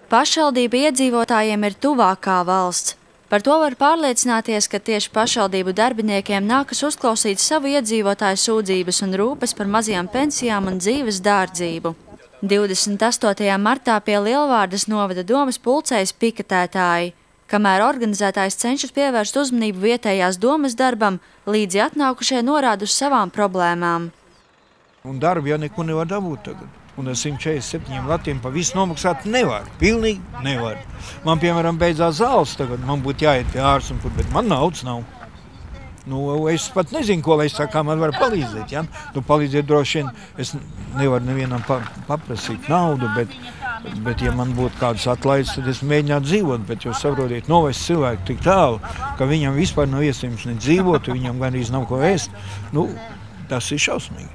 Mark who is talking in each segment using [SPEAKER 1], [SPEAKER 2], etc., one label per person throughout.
[SPEAKER 1] Pašvaldība iedzīvotājiem ir tuvākā valsts. Par to var pārliecināties, ka tieši pašvaldību darbiniekiem nākas uzklausīt savu iedzīvotāju sūdzības un rūpes par mazajām pensijām un dzīves dārdzību. 28. martā pie Lielvārdes novada domas pulcējas piketētāji. Kamēr organizētājs cenšas pievērst uzmanību vietējās domas darbam, līdzi atnākušie norāda uz savām problēmām.
[SPEAKER 2] Un darbu jau neko nevar dabūt tagad. Un ar 147 latiem pa visu nomaksāt nevar. Pilnīgi nevar. Man, piemēram, beidzās zāles tagad. Man būtu jāiet pie ārsta, bet man naudas nav. Es pat nezinu, ko lai es kā man var palīdzēt. Ja? Palīdzēt droši vien. Es nevaru nevienam paprasīt naudu, bet ja man būtu kādas atlaides, tad es mēģinātu dzīvot. Bet jūs saprotiet, novest cilvēku tik tālu, ka viņam vispār nav iespējams ne dzīvot, viņam gandrīz nav ko ēst. Tas ir šausmīgi.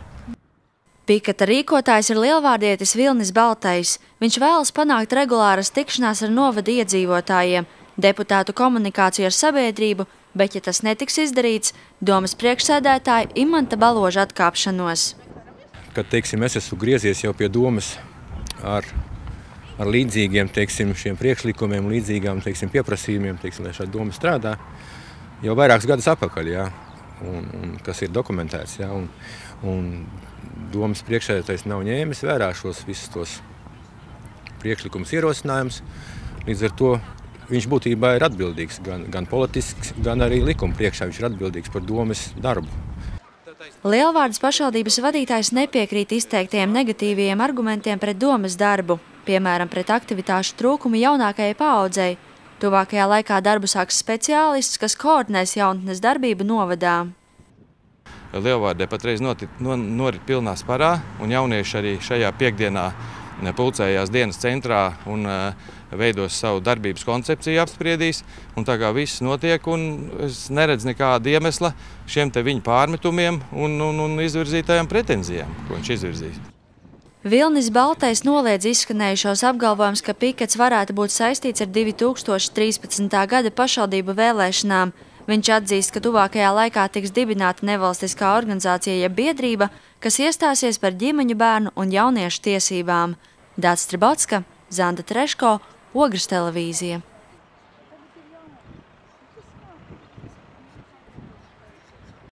[SPEAKER 1] Piketa rīkotājs ir lielvārdietis Vilnis Baltais. Viņš vēlas panākt regulāras tikšanās ar novada iedzīvotājiem, deputātu komunikāciju ar sabiedrību, bet, ja tas netiks izdarīts, domas priekšsēdētāja Imanta Baloža atkāpšanos.
[SPEAKER 3] Kad, teiksim, es esmu griezies jau pie domas ar līdzīgiem, teiksim, šiem priekšlikumiem, līdzīgām, teiksim, pieprasījumiem, teiksim, lai šāda doma strādā, jau vairākus gadus atpakaļ, jā, un kas ir dokumentēts, jā, un domas priekšsēdētājs nav ņēmis vērā visus tos priekšlikumus ierosinājumus. Līdz ar to viņš būtībā ir atbildīgs gan politisks, gan arī likuma priekšā viņš ir atbildīgs par domas darbu.
[SPEAKER 1] Lielvārdes pašvaldības vadītājs nepiekrīt izteiktiem negatīviem argumentiem pret domas darbu, piemēram, pret aktivitāšu trūkumu jaunākajai paaudzei. Tuvākajā laikā darbu sāks speciālists, kas koordinēs jaunatnes darbību novadā.
[SPEAKER 4] Lielvārdē patreiz norit pilnā sparā, un jaunieši arī šajā piekdienā pulcējās dienas centrā un veidos savu darbības koncepciju apspriedīs. Un tā kā viss notiek, un es neredzu nekādu iemesla šiem te viņu pārmetumiem un izvirzītajām pretenzijām, ko viņš izvirzīs.
[SPEAKER 1] Vilnis Baltais noliedz izskanējušos apgalvojumus, ka pikets varētu būt saistīts ar 2013. gada pašvaldību vēlēšanām. Viņš atzīst, ka tuvākajā laikā tiks dibināta nevalstiskā organizācija jeb biedrība, kas iestāsies par ģimeņu, bērnu un jauniešu tiesībām. Dāts Stribotska, Zanda Treško, Ogres televīzija.